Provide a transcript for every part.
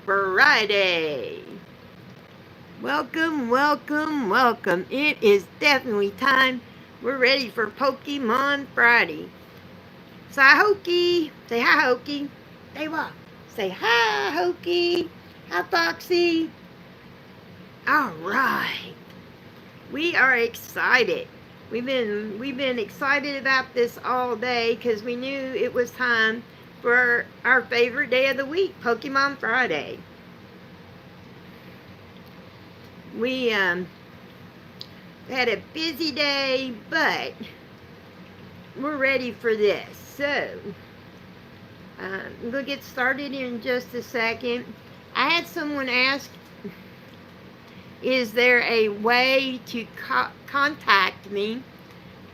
Friday. Welcome, welcome, welcome. It is definitely time. We're ready for Pokemon Friday. Say Hokey. Say hi, Hokey. Say what? Say hi, Hokey. Hi, Foxy. All right. We are excited. We've been excited about this all day because we knew it was time for our favorite day of the week, Pokemon Friday. We had a busy day, but we're ready for this. So we'll get started in just a second. I had someone ask, is there a way to contact me?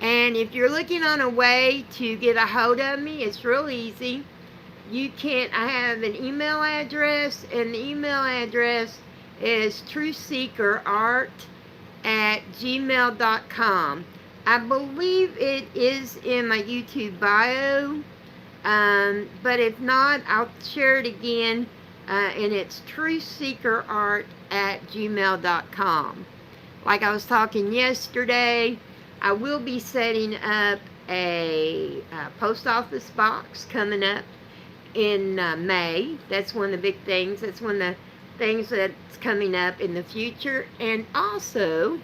And if you're looking on a way to get a hold of me, it's real easy. I have an email address, and the email address is trueseekerart@gmail.com. I believe it is in my YouTube bio, but if not, I'll share it again, and it's trueseekerart@gmail.com. Like I was talking yesterday, I will be setting up a post office box coming up in May. That's one of the big things. That's one of the things that's coming up in the future. And also,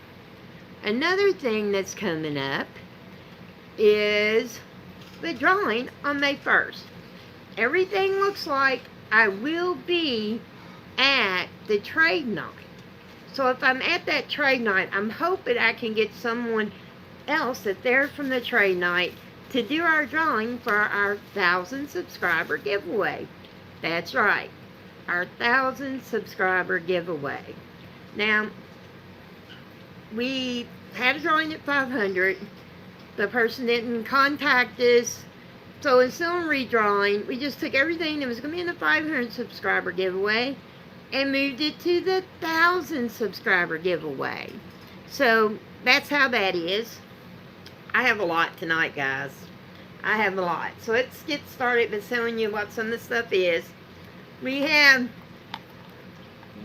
another thing that's coming up is the drawing on May 1st. Everything looks like I will be at the trade night. So if I'm at that trade night, I'm hoping I can get someone else that they're from the trade night to do our drawing for our 1,000 subscriber giveaway. That's right, our 1,000 subscriber giveaway. Now, we had a drawing at 500. The person didn't contact us, so instead of redrawing, we just took everything that was going to be in the 500 subscriber giveaway and moved it to the 1,000 subscriber giveaway. So that's how that is. I have a lot tonight, guys. I have a lot. So let's get started with telling you what some of the stuff is. We have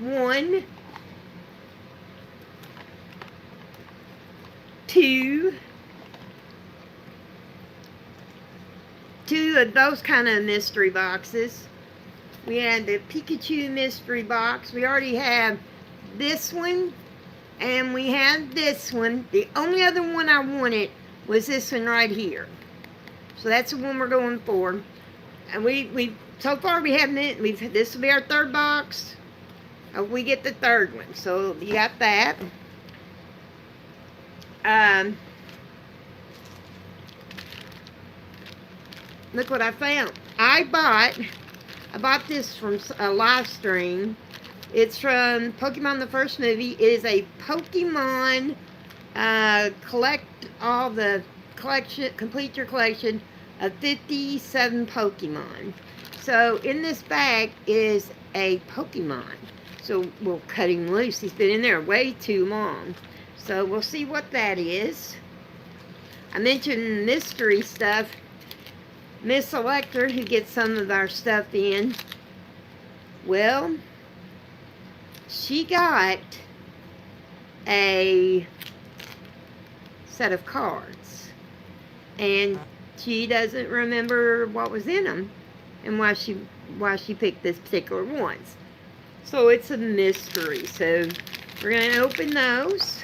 one, two of those kind of mystery boxes. We had the Pikachu mystery box. We already have this one, and we have this one. The only other one I wanted was this one right here. So that's the one we're going for. And we so far we haven't. This will be our third box. We get the third one. So you got that. Look what I found. I bought this from a live stream. It's from Pokemon the first movie. It is a Pokemon complete your collection of 57 Pokemon. So in this bag is a Pokemon. So we'll cut him loose. He's been in there way too long. So we'll see what that is. I mentioned mystery stuff. Miss Selector, who gets some of our stuff in, well, she got a set of cards, and she doesn't remember what was in them and why she picked this particular ones. So it's a mystery. So we're going to open those.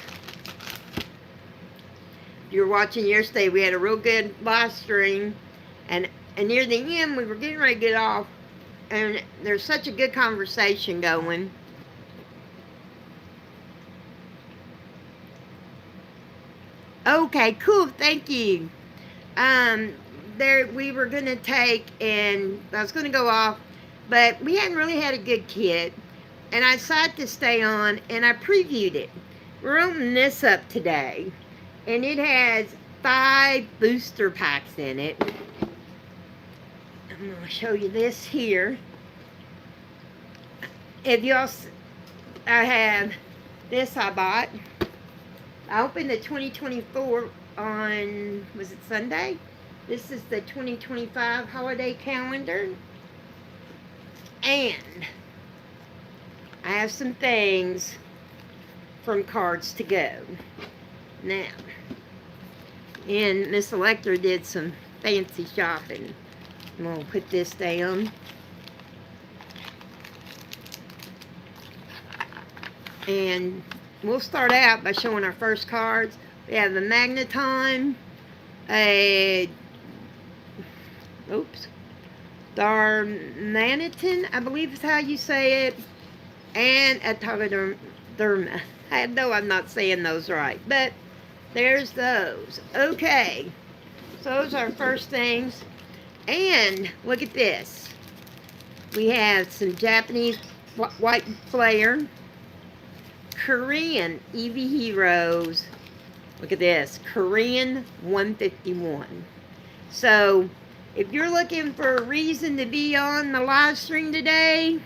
If you were watching yesterday, we had a real good live stream, and near the end, we were getting ready to get off, and there's such a good conversation going. Okay, cool, thank you. We were going to take, and I was going to go off, but we hadn't really had a good kit, and I decided to stay on, and I previewed it. We're opening this up today, and it has 5 booster packs in it. I'm going to show you this here. I have this I bought. I opened the 2024 on, was it Sunday? This is the 2025 holiday calendar. And have some things from cards to go. Now, and Miss Electra did some fancy shopping. I'm going to put this down. And we'll start out by showing our first cards. We have a Magneton, a Darmanitan, I believe is how you say it, and a Togoderma. I know I'm not saying those right, but there's those. Okay, so those are our first things. And look at this. We have some Japanese white flare, Korean Eevee Heroes. Look at this, Korean 151. So, if you're looking for a reason to be on the live stream today,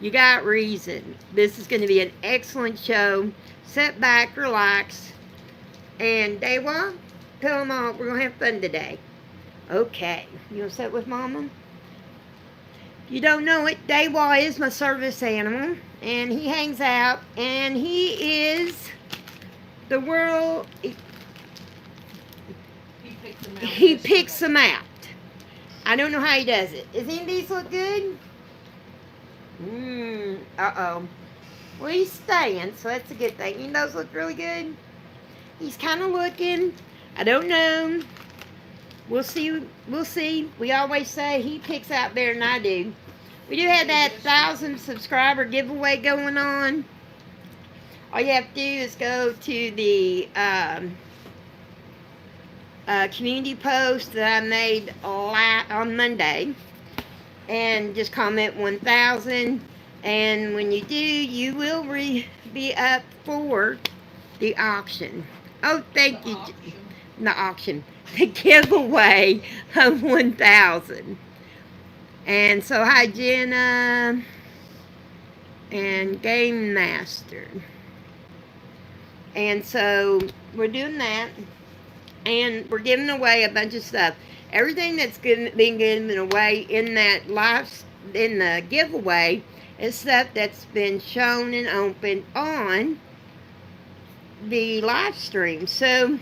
you got reason. This is going to be an excellent show. Sit back, relax, and Dewa, tell them all we're going to have fun today. Okay, you want to sit with Mama? You don't know it, Dewa is my service animal, and he hangs out, and he is the world. He picks them out. I don't know how he does it. Does any of these look good? Uh-oh. Well, he's staying, so that's a good thing. Any of those look really good? He's kind of looking. I don't know. We'll see. We'll see. We always say he picks out better than I do. We do have that 1,000 subscriber giveaway going on. All you have to do is go to the community post that I made on Monday and just comment 1,000, and when you do, you will be up for the auction. Oh, thank you. The auction. The giveaway of 1,000. And so, hi Jenna and Game Master. And so we're doing that, and we're giving away a bunch of stuff. Everything that's been given away in the giveaway is stuff that's been shown and opened on the live stream. So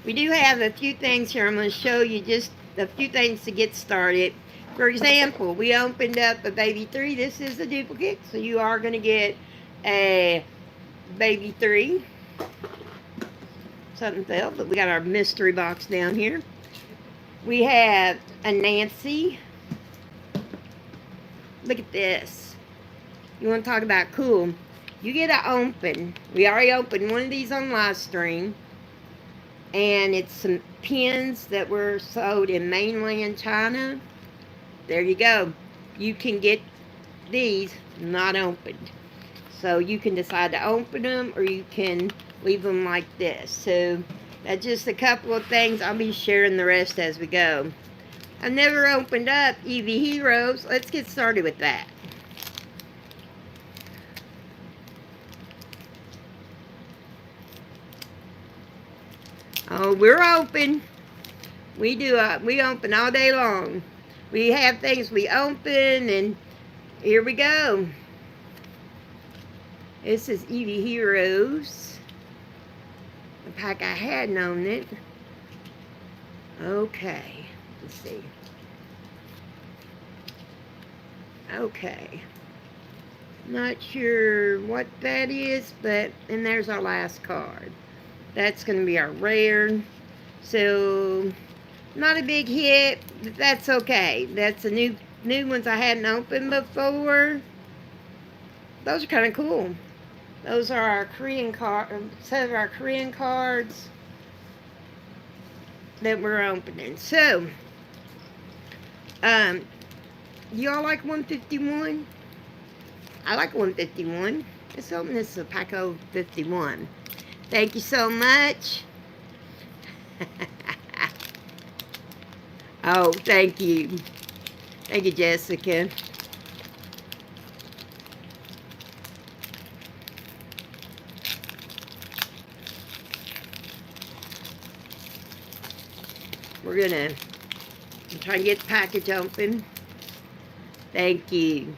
we do have a few things here. I'm going to show you just a few things to get started. For example, we opened up a baby 3. This is the duplicate, so you are going to get a baby 3. Something fell, but we got our mystery box down here. We have a Nancy. Look at this. You want to talk about cool? You get an open. We already opened one of these on live stream. And it's some pins that were sold in mainland China. There you go. You can get these not opened. So you can decide to open them, or you can leave them like this. So that's just a couple of things. I'll be sharing the rest as we go. I've never opened up Eevee Heroes. Let's get started with that. Oh, we're open. We open all day long. We have things we open, and here we go. This is Eevee Heroes. The pack I hadn't on it. Okay, let's see. Okay. Not sure what that is, but, and there's our last card. That's going to be our rare. So, not a big hit, but that's okay. That's a new ones I hadn't opened before. Those are kind of cool. Those are our Korean set of our Korean cards that we're opening. So, y'all like 151? I like 151. Let's open this pack of 51. Thank you so much. Oh, thank you. Thank you, Jessica. We're going to try and get the package open. Thank you.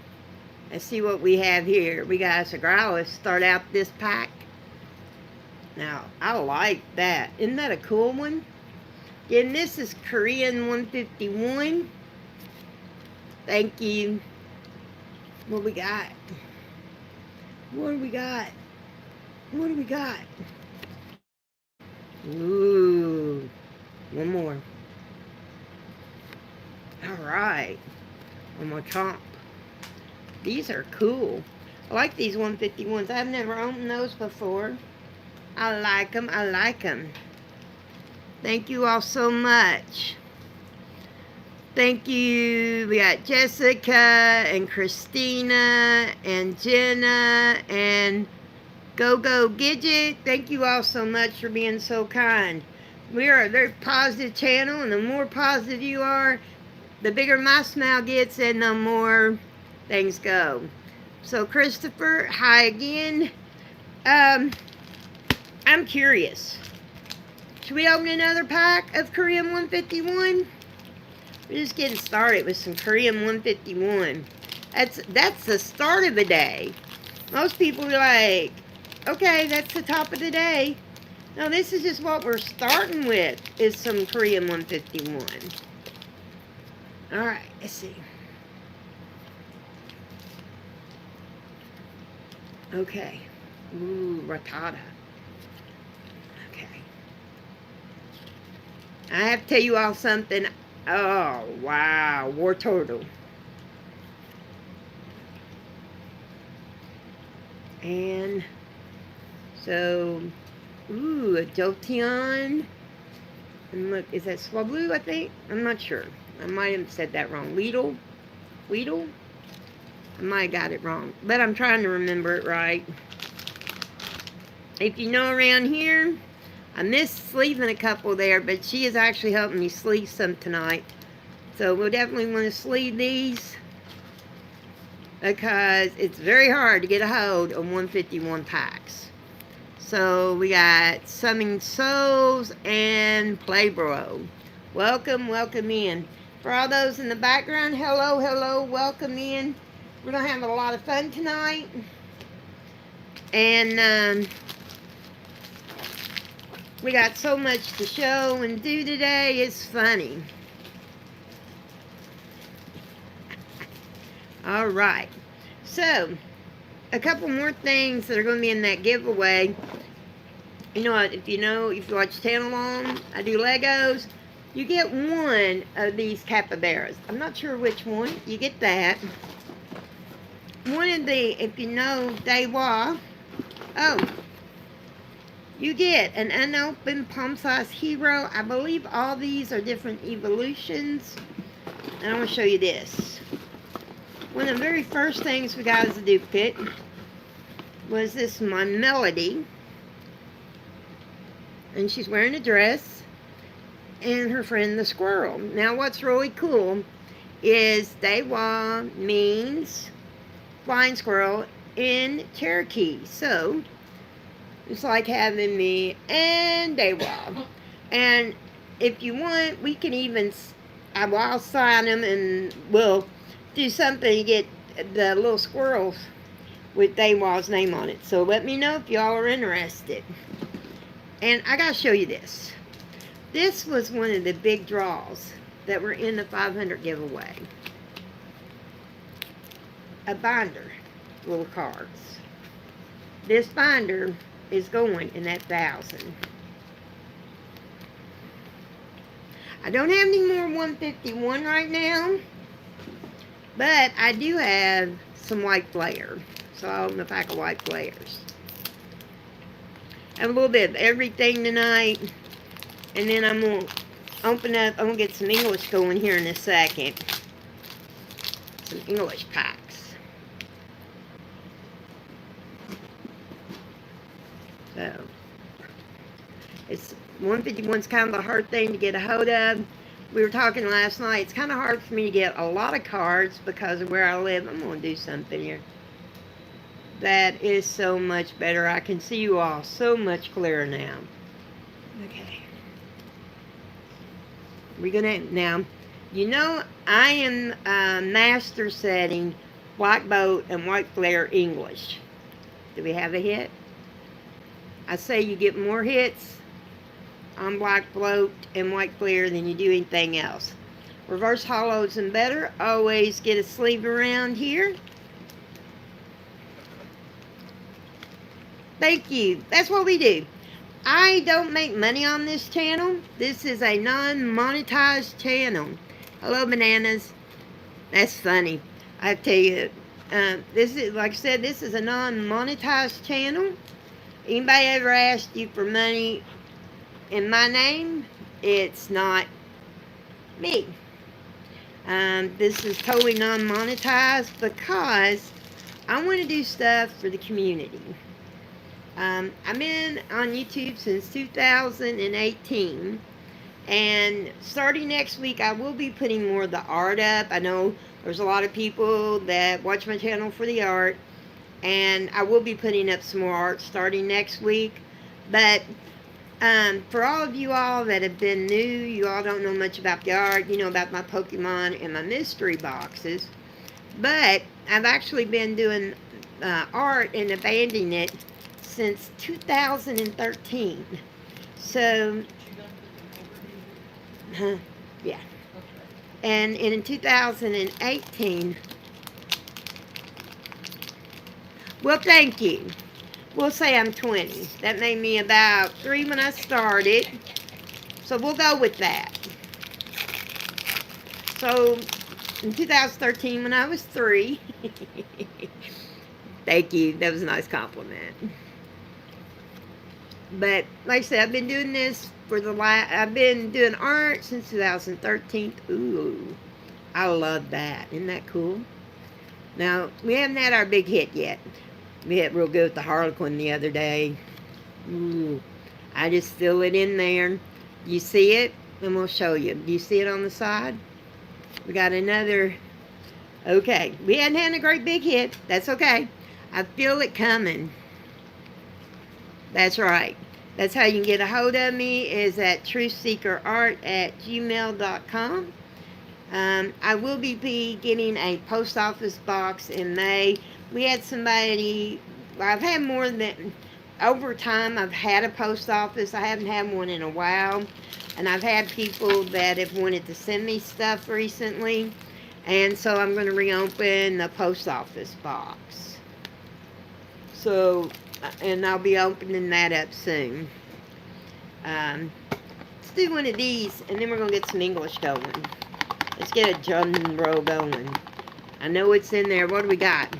Let's see what we have here. We got a Sagrala. Start out this pack. Now, I like that. Isn't that a cool one? And this is Korean 151. Thank you. What we got? What do we got? What do we got? Ooh. One more. Alright. One more chomp. These are cool. I like these 151s. I've never opened those before. I like them. I like them. Thank you all so much. Thank you. We got Jessica and Christina and Jenna and Go Gidget. Thank you all so much for being so kind. We are a very positive channel, and the more positive you are, the bigger my smile gets and the more things go. So Christopher, hi again. I'm curious. Should we open another pack of Korean 151? We're just getting started with some Korean 151. That's the start of the day. Most people are like, okay, that's the top of the day. No, this is just what we're starting with, is some Korean 151. Alright, let's see. Okay. Ooh, Rattata. Okay. I have to tell you all something. Oh, wow. War Turtle. And so, ooh, a Jolteon. And look, is that Swablu, I think? I'm not sure. I might have said that wrong. Weedle? I might have got it wrong. But I'm trying to remember it right. If you know around here, I missed sleeving a couple there, but she is actually helping me sleeve some tonight. So we'll definitely want to sleeve these, because it's very hard to get a hold of 151 packs. So we got Summing Souls and Playbro. Welcome in. For all those in the background, hello, welcome in. We're going to have a lot of fun tonight. And we got so much to show and do today. It's funny. Alright. So, a couple more things that are going to be in that giveaway. You know what, if you watch channel long, I do Legos. You get one of these capybaras. I'm not sure which one. You get that. One of the, if you know Dewa, you get an unopened palm-sized hero. I believe all these are different evolutions. And I'm going to show you this. One of the very first things we got as a duplicate was this My Melody. And she's wearing a dress. And her friend the squirrel. Now what's really cool is Dewa means flying squirrel in Cherokee. So it's like having me and Dewa. And if you want, we can even, I'll sign them and we'll do something to get the little squirrels with Dewa's name on it. So let me know if y'all are interested. And I gotta show you this. This was one of the big draws that were in the 500 giveaway. A binder, little cards. This binder is going in that 1,000. I don't have any more 151 right now, but I do have some white flare. So I'll open a pack of white flares. I have a little bit of everything tonight. And then I'm going to open up, I'm going to get some English going here in a second. Some English packs. So, it's 151's kind of a hard thing to get a hold of. We were talking last night, it's kind of hard for me to get a lot of cards because of where I live. I'm going to do something here. That is so much better. I can see you all so much clearer now. Okay. We're gonna, now, you know, I am master setting Black Boat, and White Flare English. Do we have a hit? I say you get more hits on Black Boat and White Flare than you do anything else. Reverse hollows and better. Always get a sleeve around here. Thank you. That's what we do. I don't make money on this channel. This is a non-monetized channel. Hello, bananas. That's funny. I tell you, this is, like I said, this is a non-monetized channel. Anybody ever asked you for money in my name? It's not me. This is totally non-monetized because I want to do stuff for the community. I've been on YouTube since 2018, and starting next week I will be putting more of the art up. I know there's a lot of people that watch my channel for the art, and I will be putting up some more art starting next week. But for all of you all that have been new, you all don't know much about the art. You know about my Pokemon and my mystery boxes, but I've actually been doing art and abandoning it since 2013. So, yeah. And in 2018, well, thank you. We'll say I'm 20. That made me about 3 when I started. So we'll go with that. So, in 2013, when I was 3, thank you. That was a nice compliment. But like I said, I've been doing this for I've been doing art since 2013. Ooh, I love that. Isn't that cool? Now, we haven't had our big hit yet. We hit real good with the Harlequin the other day. Ooh, I just fill it in there. You see it? And we'll show you. Do you see it on the side? We got another. Okay, we hadn't had a great big hit. That's okay. I feel it coming. That's right. That's how you can get a hold of me, is at truthseekerart@gmail.com. I will be getting a post office box in May. We had somebody, I've had more than, over time I've had a post office. I haven't had one in a while. And I've had people that have wanted to send me stuff recently. And so I'm going to reopen the post office box. So, and I'll be opening that up soon. Let's do one of these, and then we're going to get some English going. Let's get a drum roll going. I know it's in there. What do we got?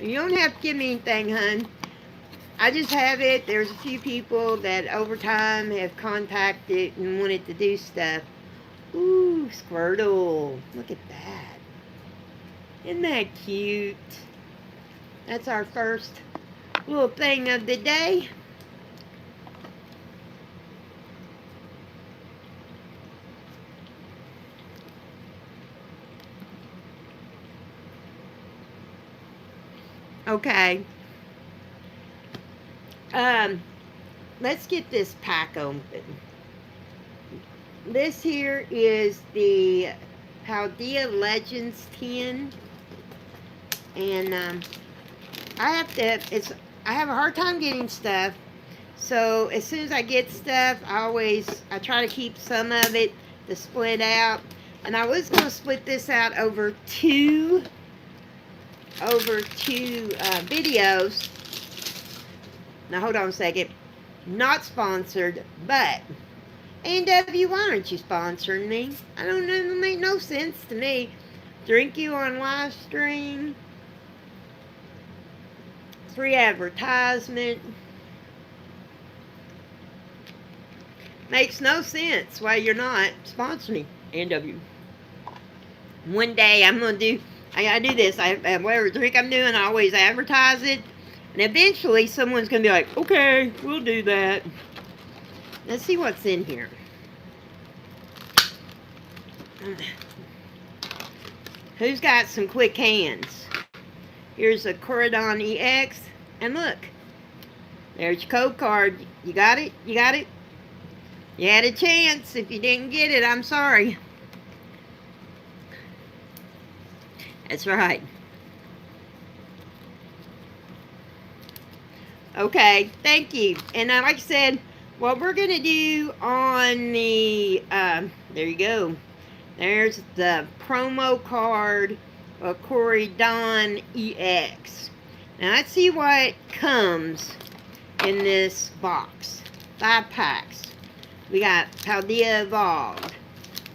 You don't have to give me anything, hun. I just have it. There's a few people that over time have contacted and wanted to do stuff. Ooh, Squirtle. Look at that. Isn't that cute? That's our first little thing of the day. Okay. Let's get this pack open. This here is the Paldea Legends 10. And I have a hard time getting stuff. So as soon as I get stuff, I try to keep some of it to split out. And I was going to split this out over two videos. Now hold on a second. Not sponsored, but A&W, why aren't you sponsoring me? I don't know, it make no sense to me. Drink you on live stream. Free advertisement. Makes no sense why you're not sponsoring A&W. One day I gotta do this. Whatever drink I'm doing, I always advertise it. And eventually someone's going to be like, okay, we'll do that. Let's see what's in here. Who's got some quick hands? Here's a Corridon EX. And look, There's your code card. You got it? You got it? You had a chance. If you didn't get it, I'm sorry. That's right. Okay, thank you. And like I said, what we're going to do on the, there you go. There's the promo card of Corridon EX. Now let's see what comes in this box. 5 packs. We got Paldea Evolved,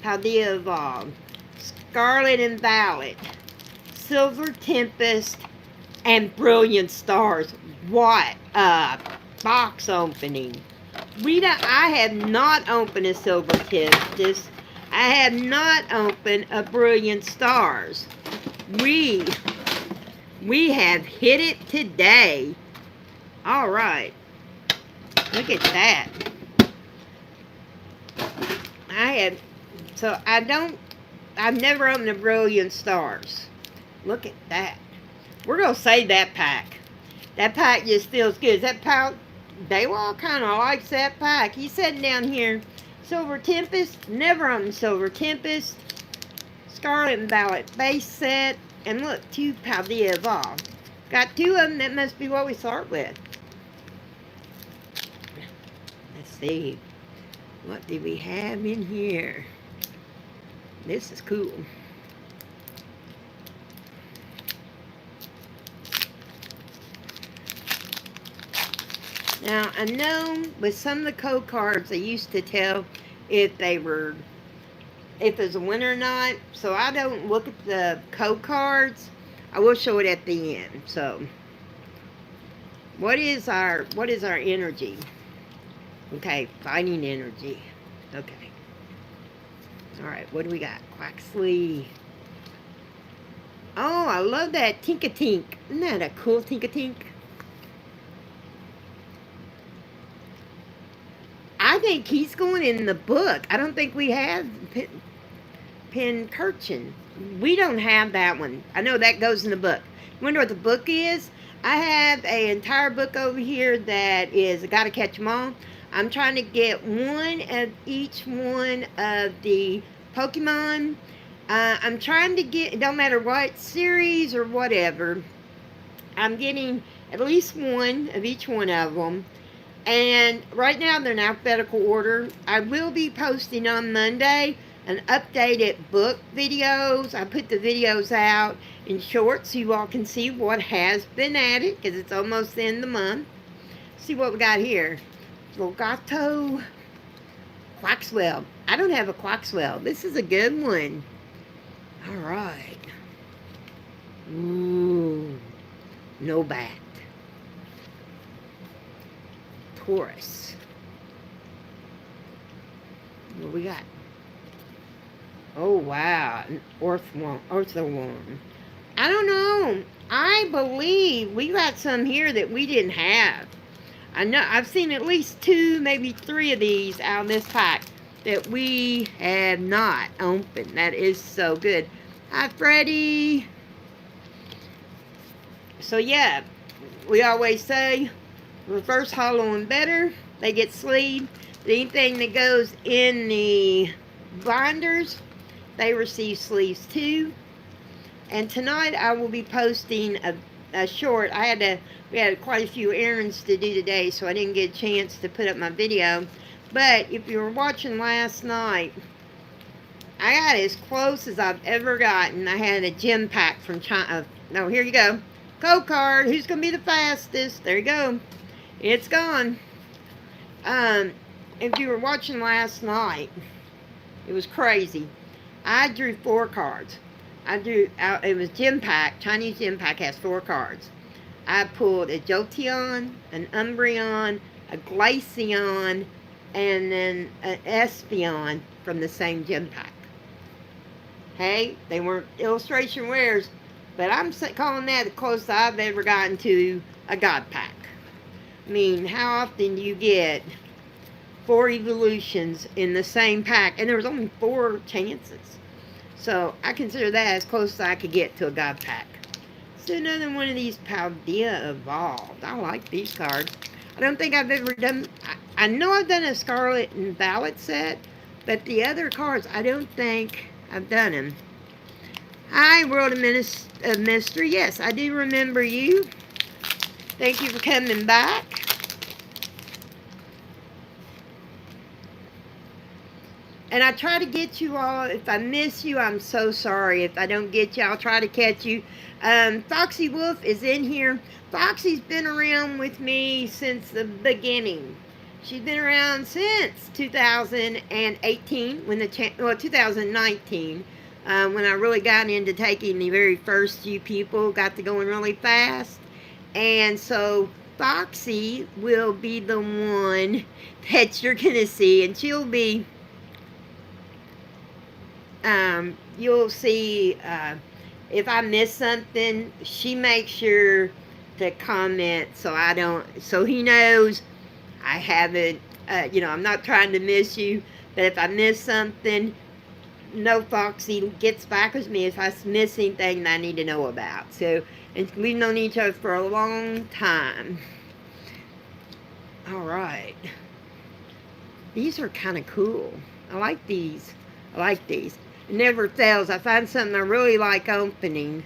Paldea Evolved, Scarlet and Violet, Silver Tempest, and Brilliant Stars. What a box opening. I have not opened a Silver Tempest. I have not opened a Brilliant Stars. We have hit it today. All right. Look at that. I've never opened a Brilliant Stars. Look at that. We're going to save that pack. That pack just feels good. That pack, Daywall kind of likes that pack. He's sitting down here. Silver Tempest. Never opened Silver Tempest. Scarlet and Violet base set. And look, 2 Paldea Evolved. Got 2 of them. That must be what we start with. Let's see. What do we have in here? This is cool. Now, I know with some of the code cards, they used to tell if it's a winner or not. So I don't look at the code cards. I will show it at the end. So, what is our energy? Okay, fighting energy. Okay. Alright, what do we got? Quaxley. Oh, I love that Tink-a-Tink. Isn't that a cool Tink-a-Tink? I think he's going in the book. I don't think we have Pincurchin. We don't have that one. I know that goes in the book. You wonder what the book is? I have an entire book over here that is I Gotta Catch 'Em All. I'm trying to get one of each one of the Pokemon. I'm trying to get, it don't matter what series or whatever, I'm getting at least one of each one of them. And right now they're in alphabetical order. I will be posting on Monday an updated book videos. I put the videos out in short so you all can see what has been added because it's almost the end of the month. See what we got here. Logato, Quaxwell. I don't have a Quaxwell. This is a good one. All right. Ooh, no bat. Taurus. What we got? Oh wow, an Orthworm. I don't know. I believe we got some here that we didn't have. I know I've seen at least 2, maybe 3 of these out of this pack that we have not opened. That is so good. Hi, Freddie. So yeah, we always say reverse hollow and better. They get sleeved. Anything that goes in the binders, they receive sleeves too. And tonight I will be posting a short. We had quite a few errands to do today, so I didn't get a chance to put up my video. But if you were watching last night, I got as close as I've ever gotten. I had a gem pack from China. No, here you go. Code card. Who's going to be the fastest? There you go. It's gone. If you were watching last night, it was crazy. I drew 4 cards. It was gem pack. Chinese gem pack has 4 cards. I pulled a Jolteon, an Umbreon, a Glaceon, and then an Espeon from the same gem pack. Hey, they weren't illustration rares, but I'm calling that the closest I've ever gotten to a God pack. I mean, how often do you get 4 evolutions in the same pack? And there was only 4 chances. So I consider that as close as I could get to a God pack. So another one of these Paldea Evolved. I like these cards. I don't think I've ever done, I know I've done a Scarlet and Violet set, but the other cards, I don't think I've done them. Hi, World of Mystery. Yes, I do remember you. Thank you for coming back. And I try to get you all. If I miss you, I'm so sorry. If I don't get you, I'll try to catch you. Foxy Wolf is in here. Foxy's been around with me since the beginning. She's been around since 2018, when 2019, when I really got into taking the very first few people, got to going really fast. And so Foxy will be the one that you're going to see, and she'll be, you'll see, if I miss something, she makes sure to comment so he knows I haven't, I'm not trying to miss you, but if I miss something, no, Foxy gets back with me if I miss anything that I need to know about. So, and we've known each other for a long time. All right. These are kind of cool. I like these. It never fails. I find something I really like opening,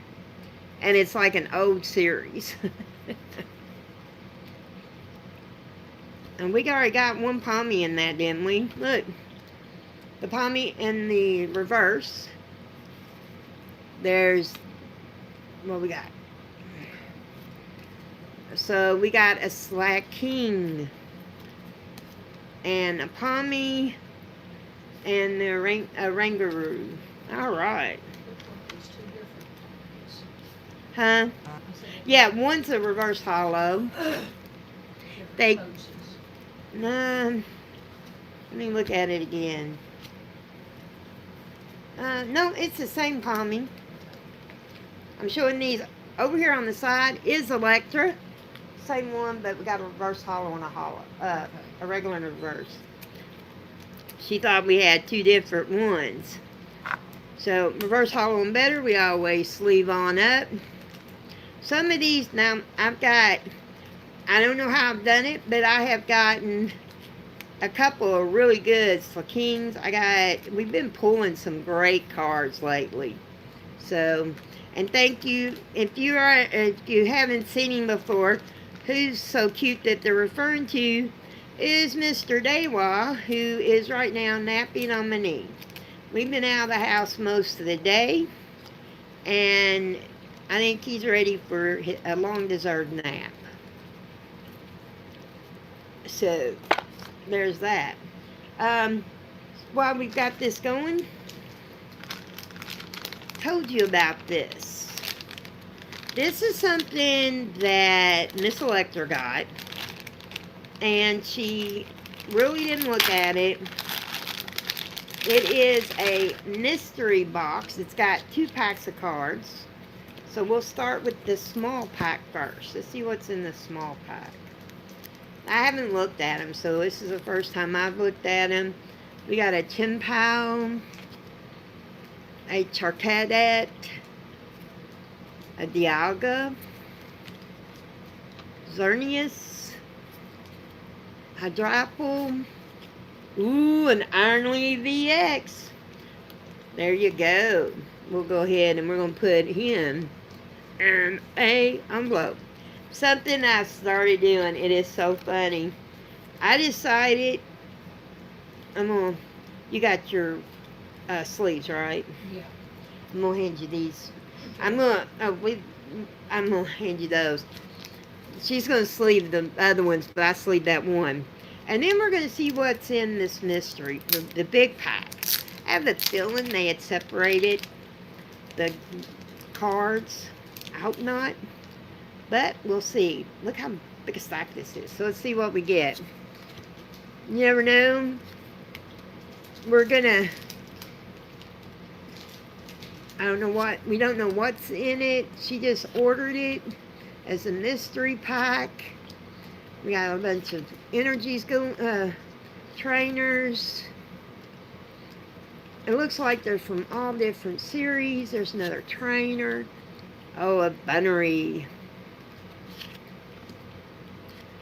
and it's like an old series. And we already got one Pommy in that, didn't we? Look. The Pommy in the reverse. There's what we got. So we got a Slack King and a Pommy and a Rangaroo. All right. Huh? Yeah, one's a reverse hollow. Let me look at it again. No, it's the same Pommy. I'm showing these. Over here on the side is Electra. Same one, but we got a reverse hollow and a regular and a reverse. She thought we had two different ones. So, reverse hollow and better, we always sleeve on up. Some of these, now, I've got, I don't know how I've done it, but I have gotten a couple of really good Kings. We've been pulling some great cards lately. So, and thank you. If you haven't seen him before, who's so cute that they're referring to is Mr. Dewa, who is right now napping on my knee. We've been out of the house most of the day, and I think he's ready for a long-deserved nap. So, there's that. While we've got this going, told you about this. This is something that Miss Electra got, and she really didn't look at it. It is a mystery box. It's got 2 packs of cards. So we'll start with the small pack first. Let's see what's in the small pack. I haven't looked at them, so this is the first time I've looked at them. We got a Chimpao, a Chitchat, a Dialga, Xerneas, a Drapple, an Ironly VX. There you go. We'll go ahead and we're going to put him in a envelope. Something I started doing, it is so funny. I decided, you got your sleeves, right? Yeah. I'm going to hand you these. I'm going to hand you those. She's going to sleeve the other ones, but I sleeved that one. And then we're going to see what's in this mystery, the big pack. I have the feeling they had separated the cards. I hope not. But we'll see. Look how big a stack this is. So let's see what we get. You never know. We're gonna, we don't know what's in it. She just ordered it as a mystery pack. We got a bunch of energies going, trainers. It looks like they're from all different series. There's another trainer. Oh, a Bunnery.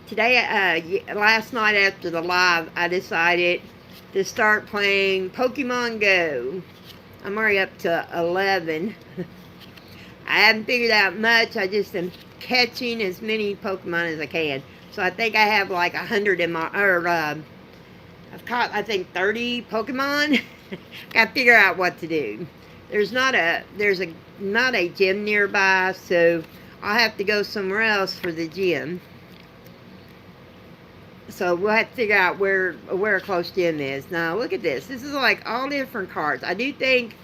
Today, last night after the live, I decided to start playing Pokemon Go. I'm already up to 11. I haven't figured out much. I just am catching as many Pokemon as I can. So I think I have like 100 in my, I've caught, I think, 30 Pokemon. Got to figure out what to do. There's not a gym nearby, so I'll have to go somewhere else for the gym. So we'll have to figure out where a close gym is. Now look at this. This is like all different cards. I do think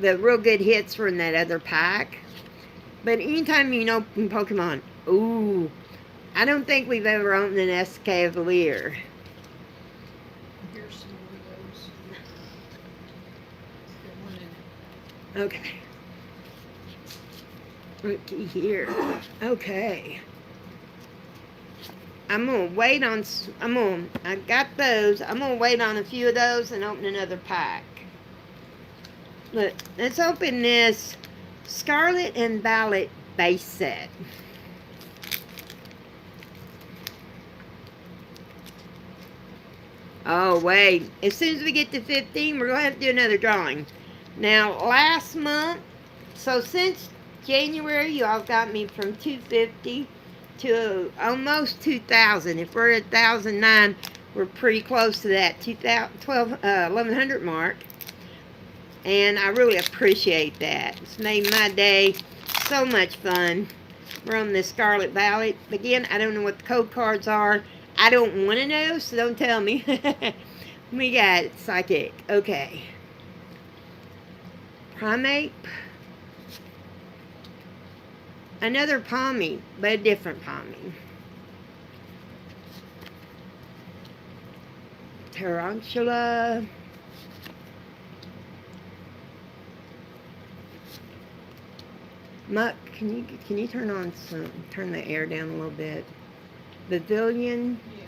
the real good hits were in that other pack. But anytime you open Pokemon, ooh, I don't think we've ever opened an Escavalier. Here's some of those. Okay. Looky here. Okay. I got those. I'm gonna wait on a few of those and open another pack. Look, let's open this Scarlet and Violet base set. Oh, wait. As soon as we get to 15, we're going to have to do another drawing. Now, last month, so since January, you all got me from 250 to almost 2,000. If we're at 1,009, we're pretty close to that 1,100 mark. And I really appreciate that. It's made my day so much fun. We're on the Scarlet Violet. Again, I don't know what the code cards are. I don't want to know, so don't tell me. We got Psychic. Okay. Primeape. Another Palmy, but a different Palmy. Tarantula. Muck, can you turn the air down a little bit? Pavilion. Yeah.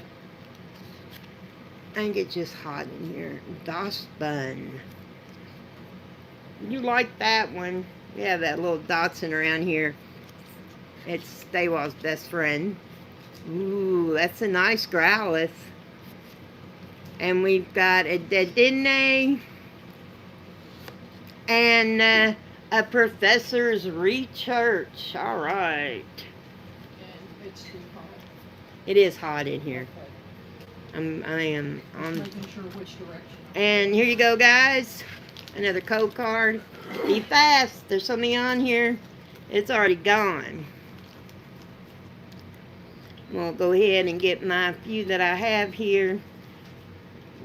I think it's just hot in here. DOS Bun. You like that one? We have that little Dotson around here. It's Staywall's best friend. Ooh, that's a nice Growlithe. And we've got a Dedenne. And a Professor's Research. All right. And it's too hot. It is hot in here. Okay. I am on. Just making sure which direction. And here you go, guys. Another code card. Be fast. There's something on here. It's already gone. We'll go ahead and get my few that I have here.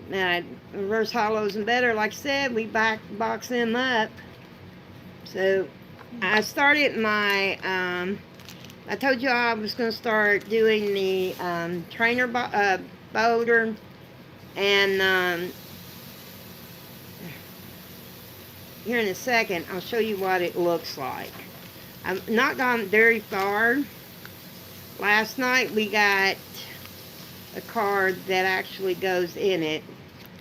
Now, reverse hollows and better. Like I said, we box them up. So, I started my, I told you I was going to start doing the trainer boulder. And here in a second, I'll show you what it looks like. I've not gone very far. Last night we got a card that actually goes in it,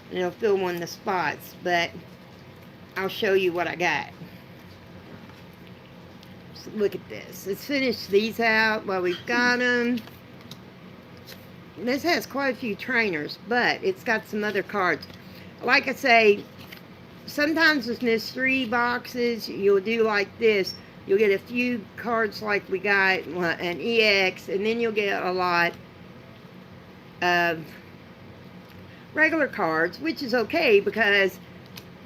and it'll fill one of the spots, but I'll show you what I got. So look at this. Let's finish these out while we've got them. This has quite a few trainers, but it's got some other cards. Like I say, sometimes with mystery boxes, you'll do like this. You'll get a few cards like we got, an EX, and then you'll get a lot of regular cards, which is okay because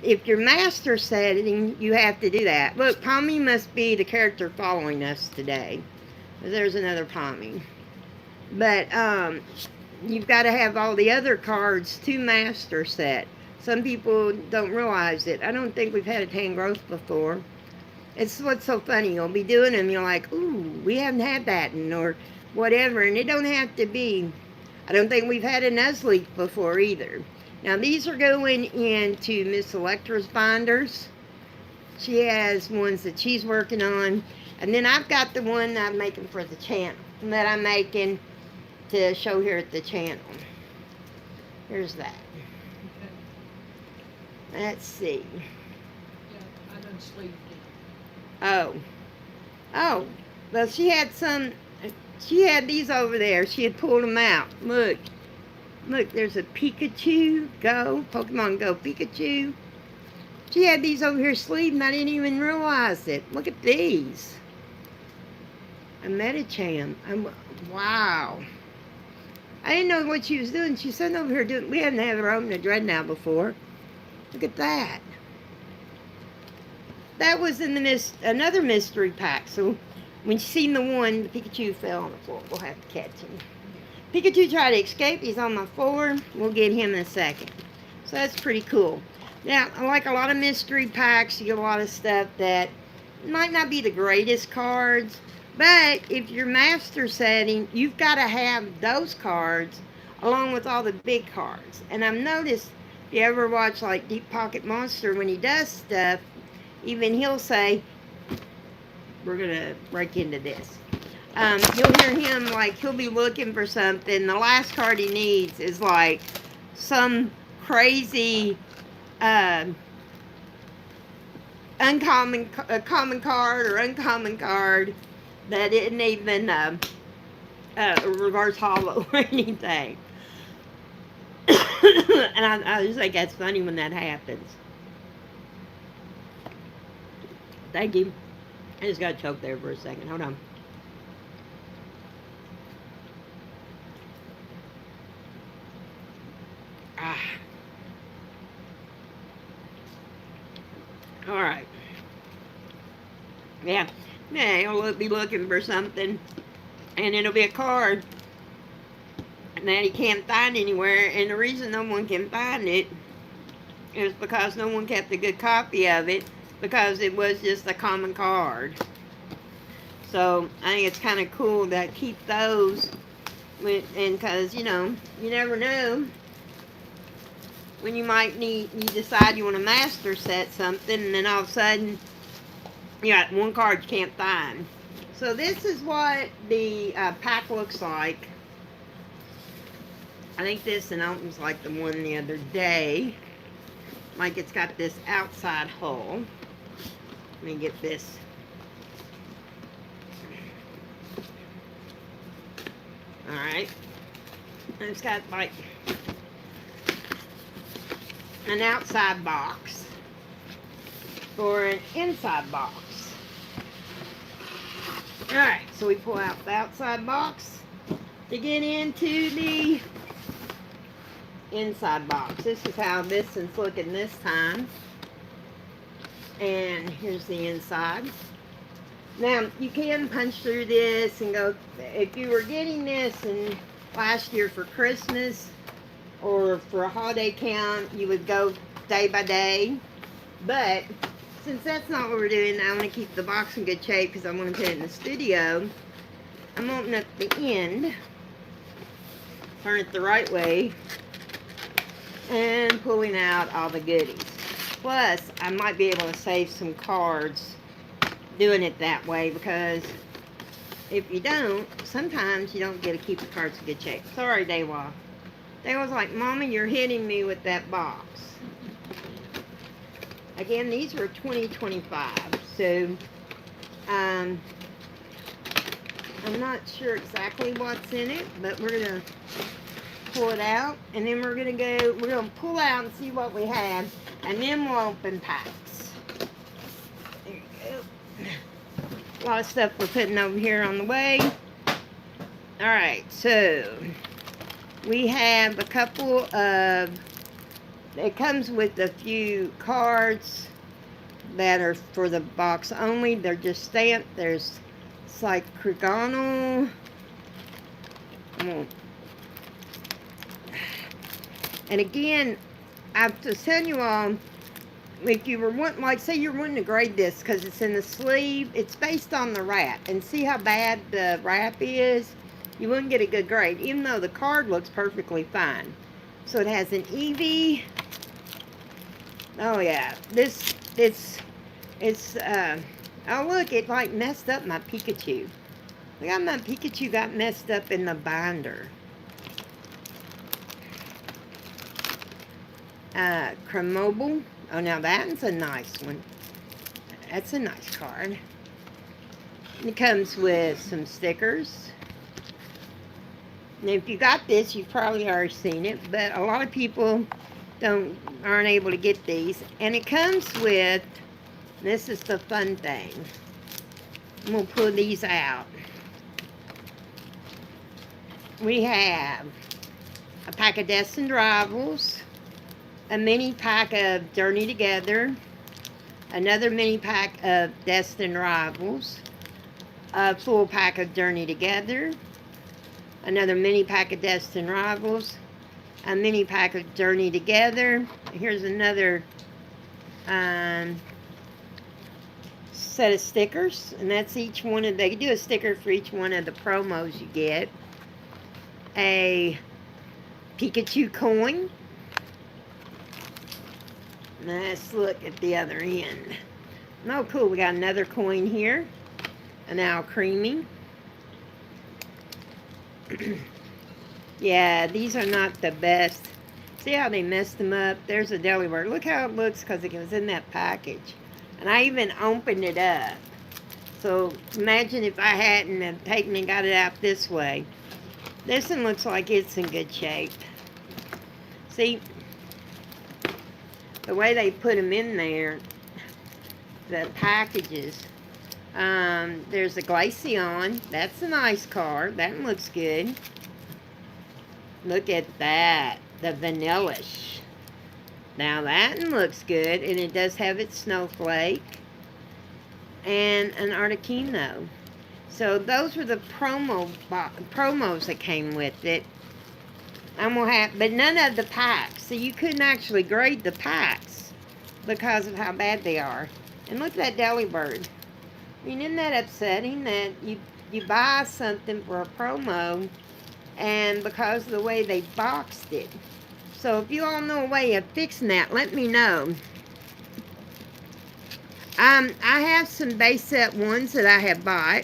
if you're master setting, you have to do that. Look, Palmy must be the character following us today. There's another Palmy. But you've got to have all the other cards to master set. Some people don't realize it. I don't think we've had a Tangrowth before. It's what's so funny. You'll be doing them, you're like, ooh, we haven't had that, or whatever. And it don't have to be. I don't think we've had a Nuzleaf before either. Now, these are going into Miss Electra's binders. She has ones that she's working on. And then I've got the one that I'm making for the channel, that I'm making to show here at the channel. Here's that. Okay. Let's see. Yeah, I done sleeved it. Oh. Oh. Well, she had some. She had these over there. She had pulled them out. Look. Look, there's a Pikachu. Go. Pokemon Go Pikachu. She had these over here sleeved and I didn't even realize it. Look at these. A Medicham. Wow. I didn't know what she was doing. She's sitting over here doing... We hadn't had her open a Dreadnought before. Look at that. That was in the another mystery pack. So when she seen the one, the Pikachu fell on the floor. We'll have to catch him. Pikachu tried to escape. He's on the floor. We'll get him in a second. So that's pretty cool. Now, like a lot of mystery packs, you get a lot of stuff that might not be the greatest cards. But if you're master setting, you've got to have those cards along with all the big cards. And I've noticed, if you ever watch like Deep Pocket Monster, when he does stuff, even he'll say, we're going to break into this. You'll hear him, like, he'll be looking for something. The last card he needs is, like, some crazy, common card or uncommon card that isn't even a reverse hollow or anything. And I just think that's funny when that happens. Thank you. I just got choked there for a second. Hold on. Alright. Yeah. Yeah, he'll be looking for something. And it'll be a card that he can't find anywhere. And the reason no one can find it is because no one kept a good copy of it. Because it was just a common card. So, I think it's kind of cool to keep those. And because, you know, you never know when you might need, you decide you want to master set something, and then all of a sudden, you got one card you can't find. So this is what the pack looks like. I think this and opens like the one the other day. Like it's got this outside hole. Let me get this. Alright. And it's got like an outside box or an inside box. Alright, so we pull out the outside box to get into the inside box. This is how this is looking this time. And here's the inside. Now, you can punch through this and go, if you were getting this in last year for Christmas or for a holiday count, you would go day by day. But since that's not what we're doing, I want to keep the box in good shape because I want to put it in the studio. I'm opening up the end, turn it the right way, and pulling out all the goodies. Plus, I might be able to save some cards doing it that way, because if you don't, sometimes you don't get to keep the cards in good shape. Sorry, Dewa. Dewa's like, Mama, you're hitting me with that box. Again, these were $20.25, so I'm not sure exactly what's in it, but we're gonna pull it out, and then we're gonna pull out and see what we have, and then we'll open packs. There you go. A lot of stuff we're putting over here on the way. Alright, so we have a couple of, it comes with a few cards that are for the box only. They're just stamped. There's Cyclogano. And again, I have to tell you all, if you were wanting, like say you're wanting to grade this because it's in the sleeve, it's based on the wrap. And see how bad the wrap is? You wouldn't get a good grade, even though the card looks perfectly fine. So it has an Eevee. Oh yeah, oh look, it like messed up my Pikachu. Look how my Pikachu got messed up in the binder. Cremobile. Oh, now that's a nice one. That's a nice card. It comes with some stickers. And if you got this, you've probably already seen it, but a lot of people aren't able to get these. And it comes with, this is the fun thing. I'm going to pull these out. We have a pack of Destined Rivals, a mini pack of Journey Together, another mini pack of Destined Rivals, a full pack of Journey Together, another mini pack of Destined Rivals, a mini pack of Journey Together. Here's another set of stickers, and that's each one of, they do a sticker for each one of the promos you get. A Pikachu coin. Let's look at the other end. Oh, cool. We got another coin here. An Al Creamy. Yeah, these are not the best. See how they messed them up? There's a Delibird. Look how it looks because it was in that package. And I even opened it up. So imagine if I hadn't have taken and got it out this way. This one looks like it's in good shape. See, the way they put them in there, the packages. There's a Glaceon. That's a nice card. That one looks good. Look at that. The Vanillish. Now that one looks good, and it does have its Snowflake. And an Articuno. So those were the promos that came with it. But none of the packs. So you couldn't actually grade the packs because of how bad they are. And look at that Delibird. I mean, isn't that upsetting that you buy something for a promo and because of the way they boxed it? So if you all know a way of fixing that, let me know. I have some base set ones that I have bought.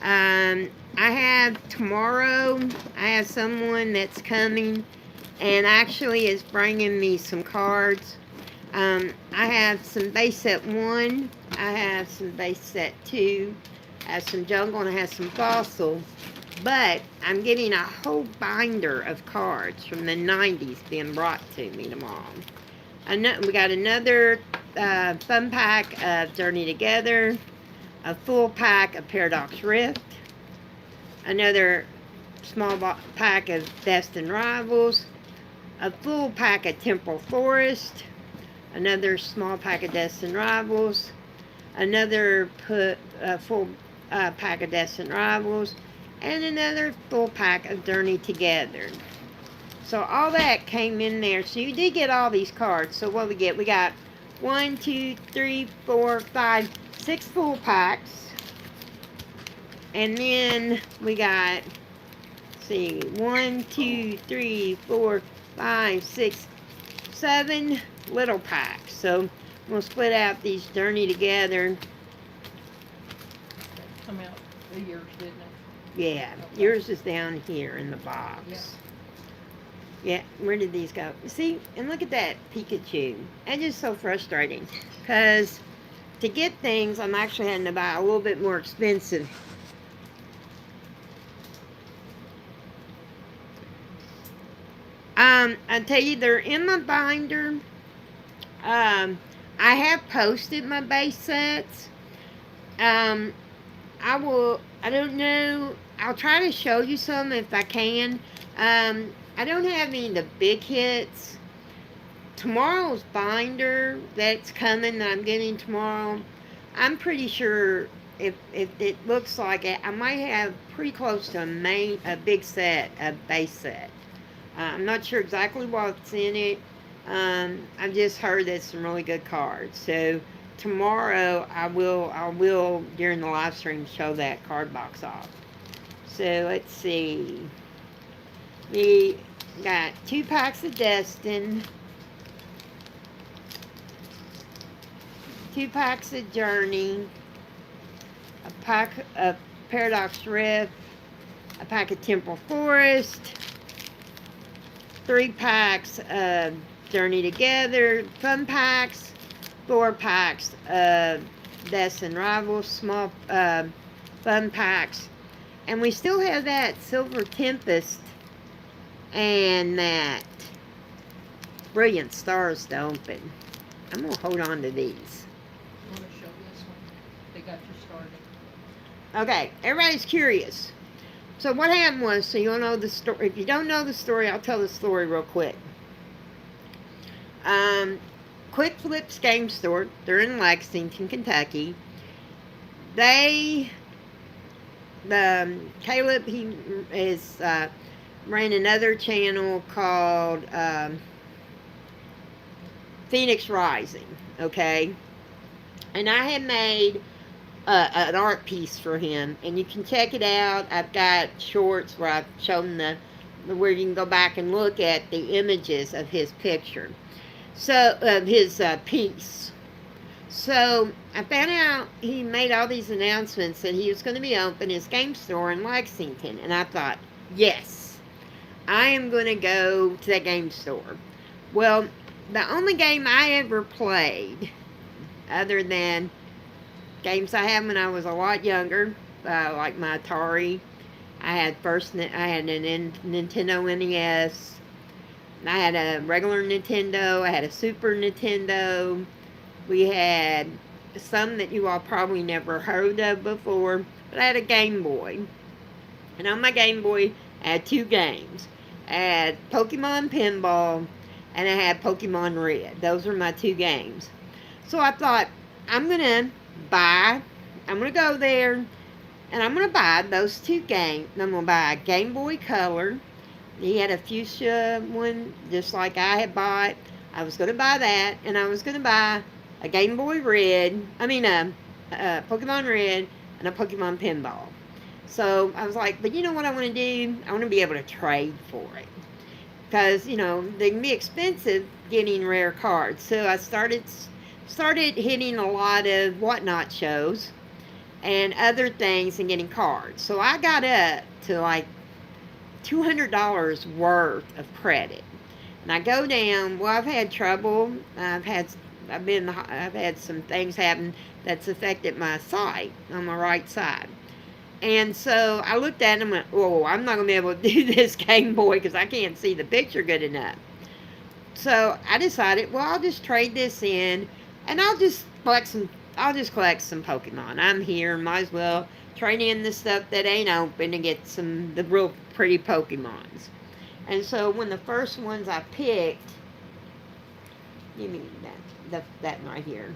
I have tomorrow, I have someone that's coming and actually is bringing me some cards. I have some base set 1, I have some base set 2, I have some jungle, and I have some fossil. But I'm getting a whole binder of cards from the 90s being brought to me tomorrow. We got another fun pack of Journey Together, a full pack of Paradox Rift, another small pack of Destined Rivals, a full pack of Temple Forest, another small pack of Destined Rivals, another full pack of Destined Rivals, and another full pack of Journey Together. So all that came in there. So you did get all these cards. So what we get? We got 1, 2, 3, 4, 5, 6 full packs. And then we got, let's see, 1, 2, 3, 4, 5, 6, 7 little packs. So we'll split out these Journey Together. Come out the years, didn't it? Yeah, Okay. yours is down here in the box. Yeah. Yeah, where did these go? See, and look at that Pikachu. It's just so frustrating. Because to get things, I'm actually having to buy a little bit more expensive. I tell you, they're in my binder. I have posted my base sets. I don't know, I'll try to show you some if I can. I don't have any of the big hits. Tomorrow's binder that's coming, that I'm getting tomorrow, I'm pretty sure if it looks like it, I might have pretty close to a big set, a base set. I'm not sure exactly what's in it. I've just heard there's some really good cards. So tomorrow I will during the live stream show that card box off. So let's see. We got 2 packs of Destin, 2 packs of Journey, a pack of Paradox Rift, a pack of Temple Forest, 3 packs of Journey Together, fun packs, 4 packs of Destined Rivals, small fun packs, And we still have that Silver Tempest and that Brilliant Stars to open. I'm going to hold on to these. I'm gonna show this one. They got you started. Okay, everybody's curious. So what happened was, so you'll know the story. If you don't know the story, I'll tell the story real quick. Quick Flips Game Store, they're in Lexington, Kentucky. Caleb, he is ran another channel called Phoenix Rising, okay? And I had made an art piece for him, and you can check it out. I've got shorts where I've shown where you can go back and look at the images of his picture. So, of his piece. So, I found out he made all these announcements that he was going to be opening his game store in Lexington. And I thought, yes, I am going to go to that game store. Well, the only game I ever played, other than games I had when I was a lot younger, like my Atari, I had a Nintendo NES, I had a regular Nintendo, I had a Super Nintendo, we had some that you all probably never heard of before, but I had a Game Boy. And on my Game Boy, I had 2 games. I had Pokemon Pinball, and I had Pokemon Red. Those were my 2 games. So I thought, I'm going to go there, and I'm going to buy those 2 games. I'm going to buy a Game Boy Color. He had a fuchsia one, just like I had bought. I was going to buy that, and I was going to buy a Game Boy Red, Pokemon Red, and a Pokemon Pinball. So I was like, but you know what I want to do? I want to be able to trade for it. Because, they can be expensive getting rare cards. So I started hitting a lot of whatnot shows and other things and getting cards. So I got up to like $200 worth of credit. And I go down, well, I've had trouble. I've had some things happen that's affected my sight on my right side. And so I looked at it and went, oh, I'm not going to be able to do this Game Boy because I can't see the picture good enough. So I decided, well, I'll just trade this in and I'll just collect some Pokemon. I'm here, might as well trade in the stuff that ain't open and get the real pretty Pokemons. And so when the first ones I picked, give me that right here.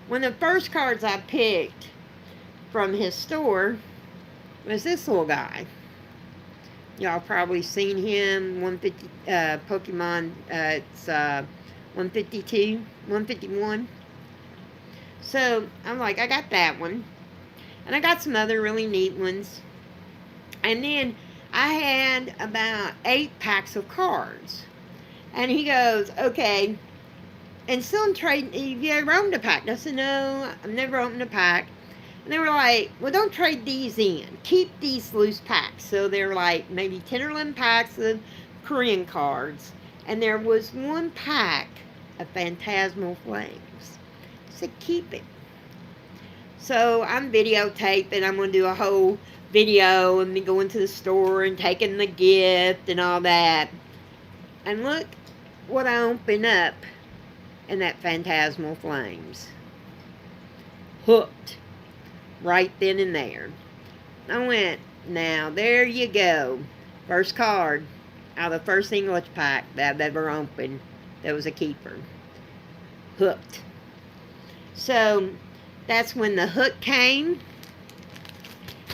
When the first cards I picked from his store was this little guy. Y'all probably seen him, 150, Pokemon, it's 152, 151. So I'm like, I got that one. And I got some other really neat ones. And then I had about 8 packs of cards. And he goes, okay, and still I'm trading, have you ever opened a pack? I said, no, I've never opened a pack. And they were like, well, don't trade these in. Keep these loose packs. So they're like maybe 10 or 11 packs of Korean cards. And there was 1 pack of Phantasmal Flames. I said, keep it. So I'm videotaping. I'm going to do a whole video and me going to the store and taking the gift and all that. And look what I opened up in that Phantasmal Flames. Hooked. Right then and there. I went, now there you go. First card out of the first English pack that I've ever opened that was a keeper. Hooked. So that's when the hook came,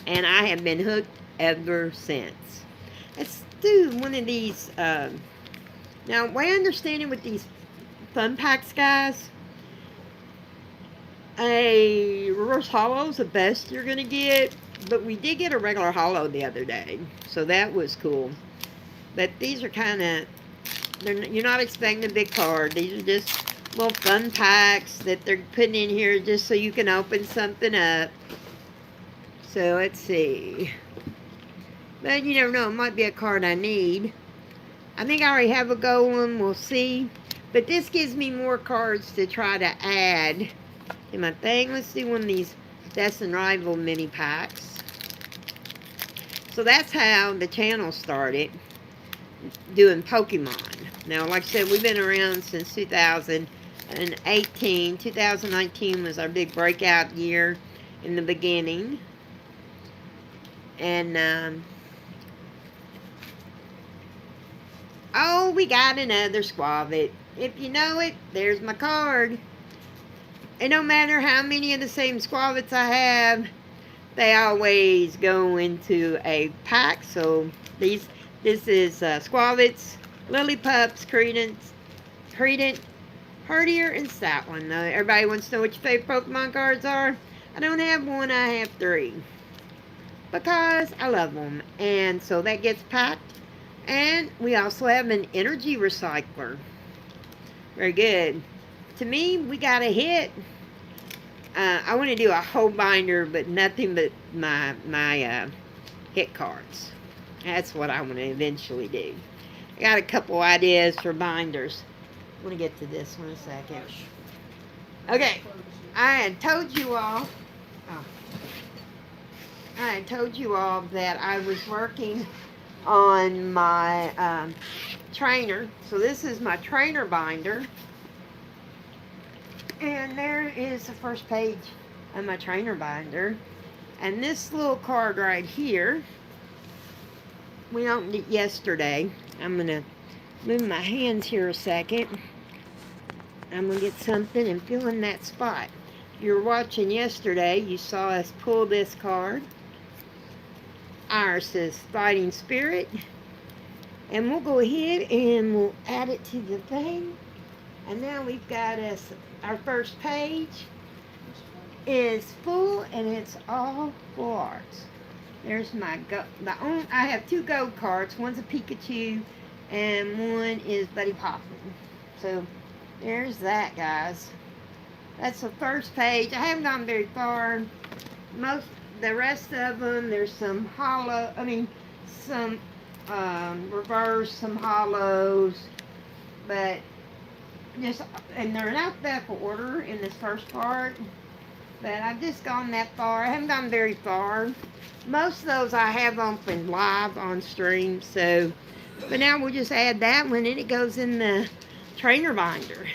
and I have been hooked ever since. Let's do one of these. Now, way I understand it with these fun packs, guys, a reverse hollow is the best you're going to get, but we did get a regular hollow the other day, so that was cool. But these are kind of, you're not expecting a big card. These are just little fun packs that they're putting in here just so you can open something up. So let's see. But you never know, it might be a card I need. I think I already have a golem, we'll see. But this gives me more cards to try to add in my thing. Let's do one of these Death and Rival mini packs. So that's how the channel started, doing Pokemon. Now, like I said, we've been around since 2018. 2019 was our big breakout year in the beginning. And, oh, we got another Squavit. If you know it, there's my card. And no matter how many of the same Squavits I have, they always go into a pack. So this is Squavits, Lillipups, Credent, Hardier, and Stoutland. Now, everybody wants to know what your favorite Pokemon cards are. I don't have one, I have 3. Because I love them. And so that gets packed. And we also have an energy recycler. Very good. To me, we got a hit. I want to do a whole binder, but nothing but my hit cards. That's what I want to eventually do. I got a couple ideas for binders. I want to get to this one a second. Okay, I had told you all. I had told you all that I was working on my trainer. So this is my trainer binder. And there is the first page of my trainer binder. And this little card right here, we opened it yesterday. I'm going to move my hands here a second. I'm going to get something and fill in that spot. If you were watching yesterday, you saw us pull this card. Ours says Fighting Spirit. And we'll go ahead and we'll add it to the thing. And now we've got us, our first page is full and it's all full arts. There's my I have 2 gold cards. One's a Pikachu and one is Buddy Poppin. So there's that, guys. That's the first page. I haven't gone very far. The rest of them, there's some some reverse, some hollows, but and they're in alphabetical order in this first part, but I've just gone that far. I haven't gone very far. Most of those I have opened live on stream, so, but now we'll just add that one and it goes in the trainer binder.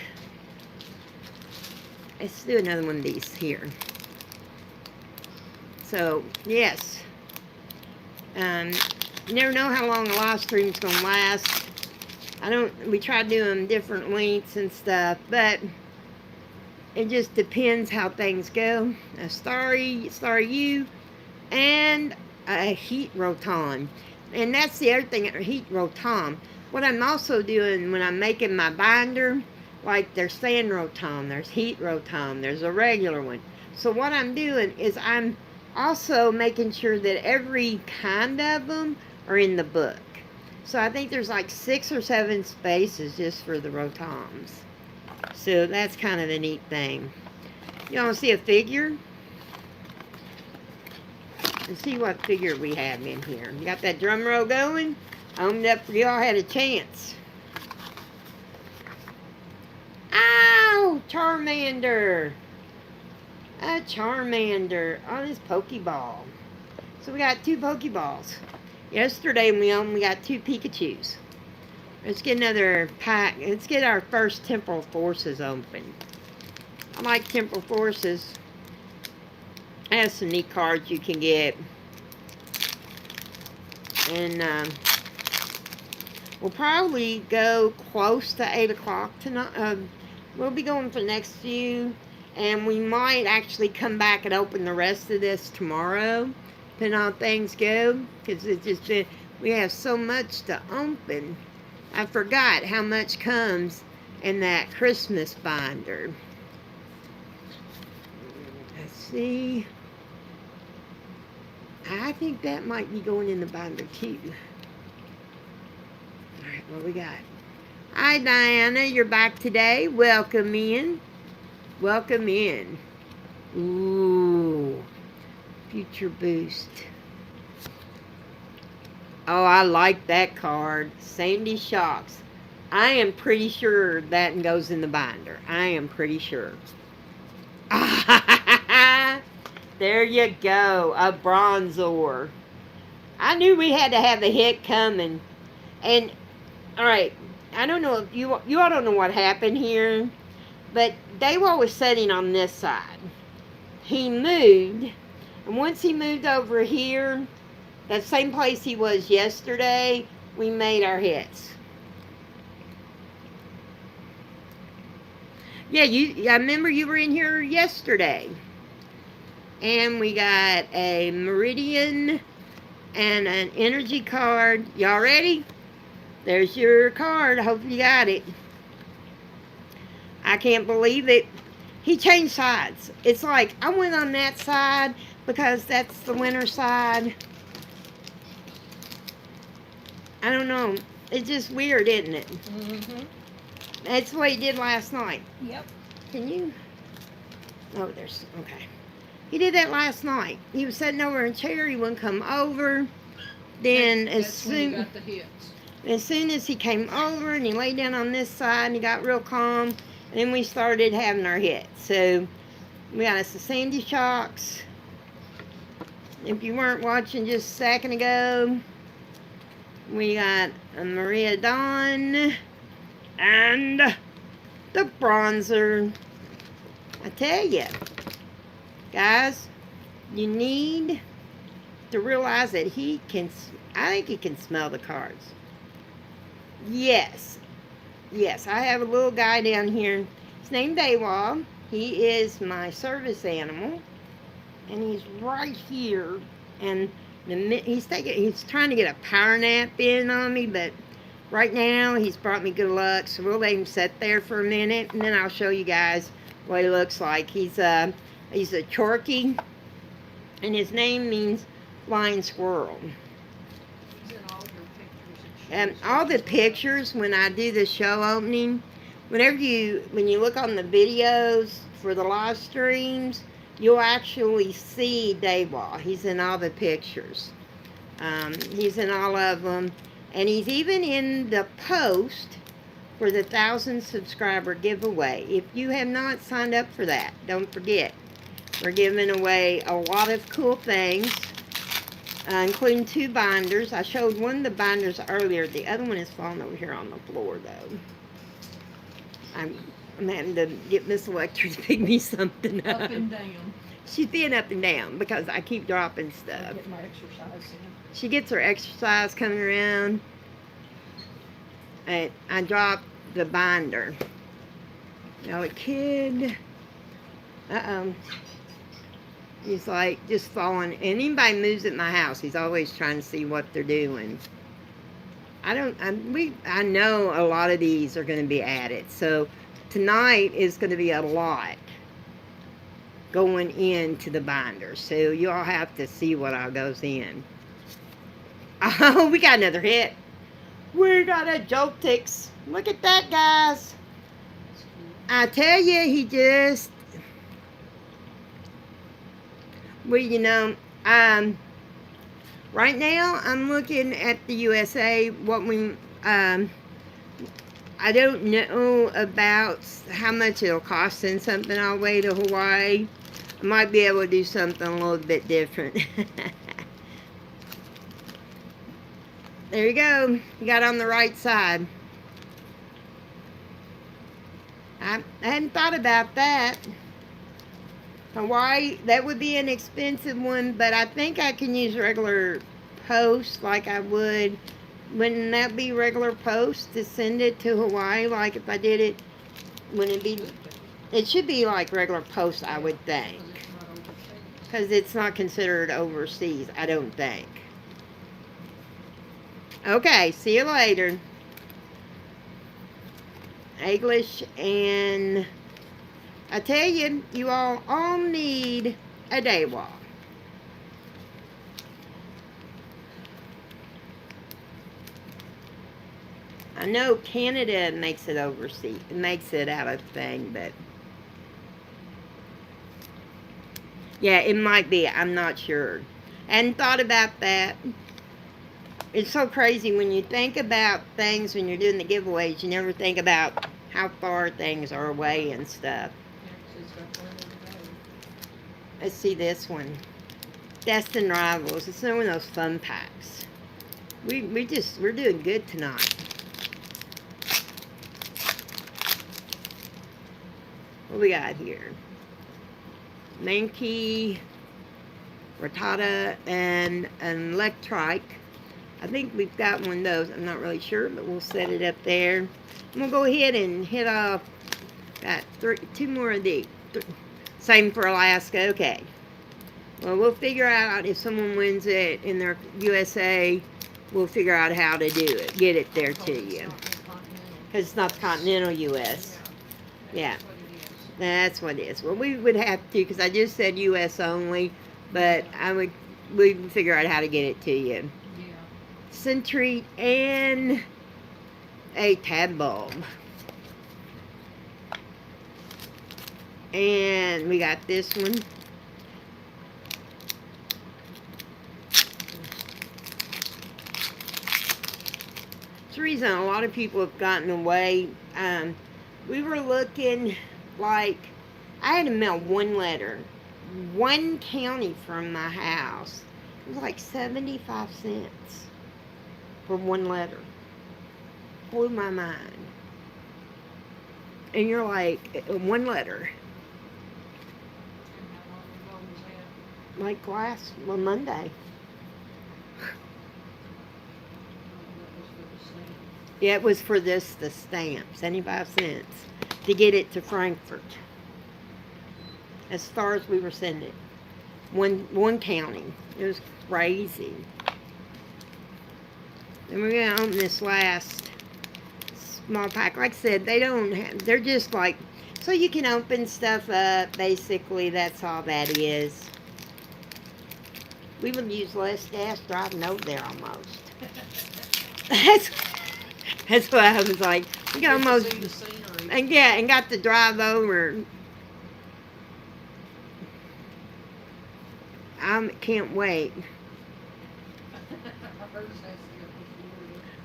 Let's do another one of these here. So, yes, you never know how long a live stream's gonna last. We try doing different lengths and stuff, but it just depends how things go. A Starry U, and a Heat Rotom. And that's the other thing, a Heat Rotom. What I'm also doing when I'm making my binder, like there's Sand Rotom, there's Heat Rotom, there's a regular one. So what I'm doing is I'm also making sure that every kind of them are in the book. So I think there's like 6 or 7 spaces just for the Rotoms. So that's kind of a neat thing. You want to see a figure? Let's see what figure we have in here. You got that drum roll going? I opened up for y'all had a chance. Ow! Charmander! A Charmander on his Pokeball. So we got 2 Pokeballs. Yesterday we only got 2 Pikachus. Let's get another pack. Let's get our first Temporal Forces open. I like Temporal Forces. I have some neat cards you can get. And we'll probably go close to 8 o'clock tonight. We'll be going for the next few. And we might actually come back and open the rest of this tomorrow. Depending on how things go. Because it's just been, we have so much to open. I forgot how much comes in that Christmas binder. Let's see. I think that might be going in the binder too. Alright, what we got? Hi Diana, you're back today. Welcome in. Welcome in. Ooh. Future Boost. Oh, I like that card. Sandy Shocks. I am pretty sure that goes in the binder. I am pretty sure. There you go. A Bronzor. I knew we had to have the hit coming. And, alright, I don't know if you all don't know what happened here, but Daywall was sitting on this side. He moved, and once he moved over here, that same place he was yesterday, we made our hits. Yeah, I remember you were in here yesterday. And we got a Meridian and an energy card. Y'all ready? There's your card. I hope you got it. I can't believe it. He changed sides. It's like I went on that side because that's the winter side. I don't know. It's just weird, isn't it? Mm-hmm. That's what he did last night. Yep. Can you? Oh, there's, okay. He did that last night. He was sitting over in a chair. He wouldn't come over. Then That's when you got the hits. as soon as he came over and he laid down on this side and he got real calm, and then we started having our hits. So we got us the Sandy Shocks. If you weren't watching just a second ago, we got a Maria Dawn and the Bronzer. I tell you, guys, you need to realize that I think he can smell the cards. Yes, I have a little guy down here. His name's Daywall. He is my service animal, and he's right here. And he's trying to get a power nap in on me, but right now he's brought me good luck. So we'll let him sit there for a minute, and then I'll show you guys what he looks like. He's a Chorky, and his name means flying squirrel. And all the pictures when I do the show opening, when you look on the videos for the live streams, you'll actually see Daywall. He's in all the pictures. He's in all of them. And he's even in the post for the 1,000 subscriber giveaway. If you have not signed up for that, don't forget. We're giving away a lot of cool things, including 2 binders. I showed one of the binders earlier. The other one is falling over here on the floor, though. I'm having to get Miss Electra to pick me something up. Up and down. She's being up and down because I keep dropping stuff. I get my exercise in. She gets her exercise coming around. And I dropped the binder. Now a kid. Uh-oh. He's like just falling. And anybody moves at my house, he's always trying to see what they're doing. I know a lot of these are going to be added. So tonight is going to be a lot going into the binder. So you all have to see what all goes in. Oh, we got another hit. We got a Joltix. Look at that, guys. I tell you, he just... Well, you know, right now I'm looking at the USA. I don't know about how much it'll cost to send something all the way to Hawaii. I might be able to do something a little bit different. There you go. You got on the right side. I hadn't thought about that. Hawaii, that would be an expensive one, but I think I can use regular post like I would. Wouldn't that be regular post to send it to Hawaii? Like if I did it, wouldn't it be? It should be like regular post, I would think. Because it's not considered overseas, I don't think. Okay, see you later. English, and I tell you, you all need a Daywall. I know Canada makes it overseas, makes it out of thing, but yeah, it might be. I'm not sure. I hadn't thought about that. It's so crazy when you think about things when you're doing the giveaways. You never think about how far things are away and stuff. Let's see this one. Destin Rivals. It's one of those fun packs. We're doing good tonight. What we got here? Mankey, Rattata, and an Electrike. I think we've got one of those. I'm not really sure, but we'll set it up there. I'm going to go ahead and hit off. Got two more of these. Same for Alaska. Okay. Well, we'll figure out if someone wins it in their USA. We'll figure out how to do it. Get it there to you. Because it's not the continental U.S. Yeah. That's what it is. Well, we would have to, because I just said U.S. only, but we'd figure out how to get it to you. Yeah. Sentry and a tab bulb. And we got this one. It's the reason a lot of people have gotten away. We were looking like, I had to mail one letter, one county from my house. It was like 75 cents for one letter. Blew my mind. And you're like, one letter. And how long ago was that? Like Monday. Yeah, it was for the stamp, 75 cents, to get it to Frankfurt. As far as we were sending it. One county. It was crazy. And we're going to open this last small pack. Like I said, they're just like, so you can open stuff up, basically, that's all that is. We would use less gas driving over there almost. That's what I was like. We got almost, See the scenery. and got to drive over. I can't wait. I heard that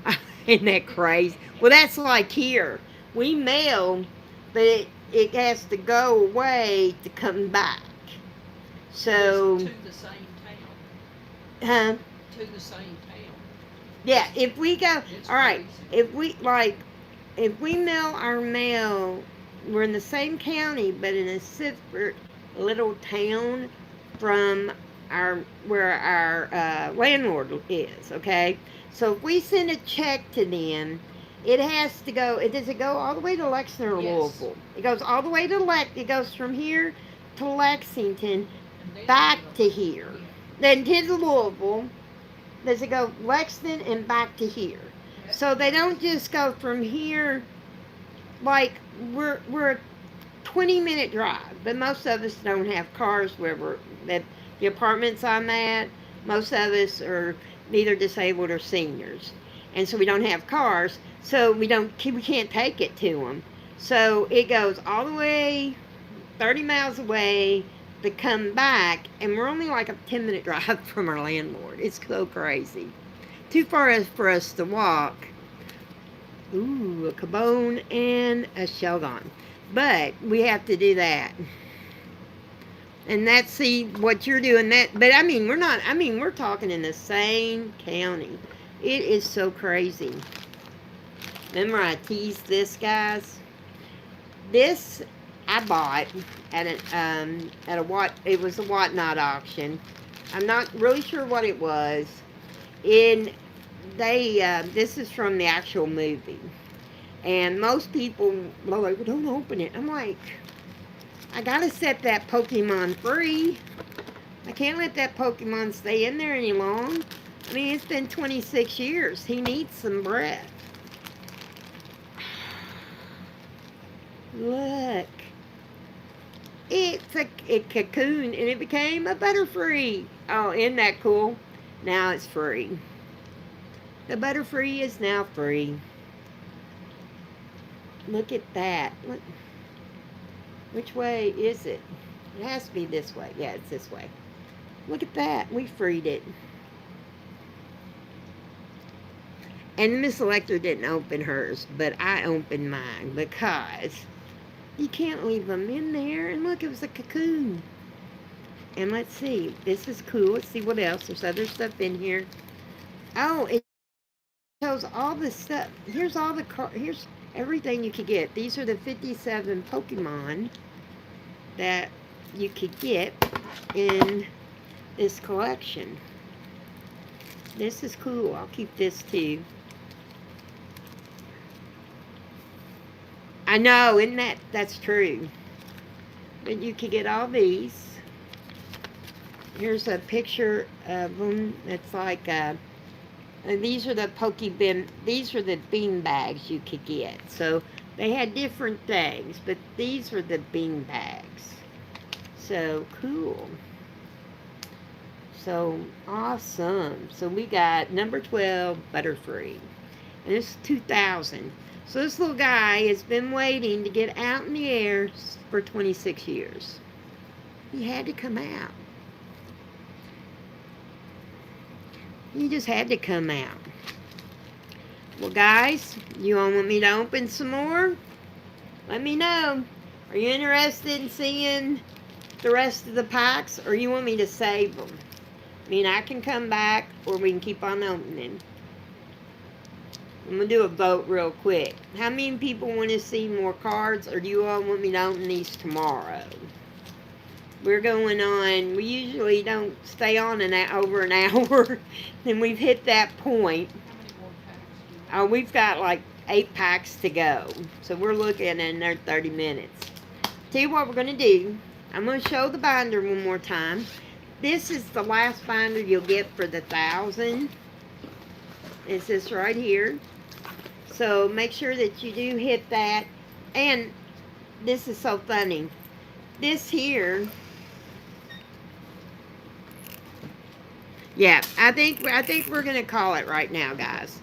before. Isn't that crazy? Well, that's like here. We mail, but it has to go away to come back. So, To the same town. huh? To the same town. Yeah, if we go, It's all right, crazy. if we mail our mail, we're in the same county, but in a separate little town from where our landlord is, okay? So if we send a check to them, it has to go, does it go all the way to Lexington or Yes. Louisville? It goes all the way to it goes from here to Lexington, And then back it'll- to here. Yeah. Then to Louisville. Does it go Lexington and back to here? So they don't just go from here, like we're a 20-minute drive, but most of us don't have cars wherever the apartments I'm at. Most of us are either disabled or seniors, and so we don't have cars, so we can't take it to them. So it goes all the way 30 miles away to come back, and we're only like a 10-minute drive from our landlord. It's so crazy. Too far for us to walk. Ooh, a Cabone and a Sheldon. But we have to do that. And that's, see, what you're doing that, but we're talking in the same county. It is so crazy. Remember I teased this, guys? This I bought at it was a Whatnot auction. I'm not really sure what it was. This is from the actual movie. And most people are like, well, don't open it. I'm like, I gotta set that Pokemon free. I can't let that Pokemon stay in there any long. I mean, it's been 26 years. He needs some breath. Look. It's a cocoon, and it became a Butterfree. Oh, isn't that cool? Now it's free. The Butterfree is now free. Look at that. Look. Which way is it? It has to be this way. Yeah, it's this way. Look at that. We freed it. And Miss Electra didn't open hers, but I opened mine because you can't leave them in there. And look, it was a cocoon. And let's see. This is cool. Let's see what else. There's other stuff in here. Oh, it shows all the stuff. Here's all the here's everything you could get. These are the 57 Pokemon that you could get in this collection. This is cool. I'll keep this too. I know, isn't that's true. But you could get all these. Here's a picture of them. It's like these are the these are the bean bags you could get. So they had different things, but these are the bean bags. So cool. So awesome. So we got number 12, Butterfree. And this is 2000. So this little guy has been waiting to get out in the air for 26 years. He had to come out. He just had to come out. Well, guys, you all want me to open some more? Let me know. Are you interested in seeing the rest of the packs, or you want me to save them? I mean, I can come back, or we can keep on opening. I'm going to do a vote real quick. How many people want to see more cards, or do you all want me to open these tomorrow? We're going on, we usually don't stay on over an hour, and we've hit that point. How many more packs do you have? We've got like 8 packs to go, so we're looking in there 30 minutes. Tell you what we're going to do. I'm going to show the binder one more time. This is the last binder you'll get for the 1,000. It's this right here. So make sure that you do hit that. And this is so funny. This here, yeah, I think we're gonna call it right now, guys.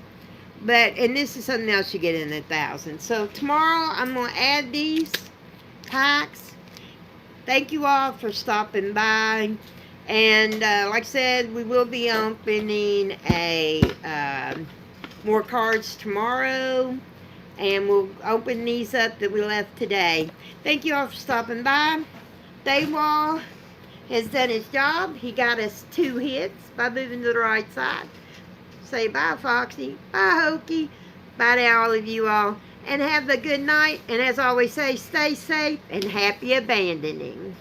And this is something else you get in the 1,000. So tomorrow I'm gonna add these packs. Thank you all for stopping by. And like I said, we will be opening more cards tomorrow. And we'll open these up that we left today. Thank you all for stopping by. Daywall has done his job. He got us 2 hits by moving to the right side. Say bye, Foxy. Bye, Hokey. Bye to all of you all. And have a good night. And as I always say, stay safe and happy abandoning.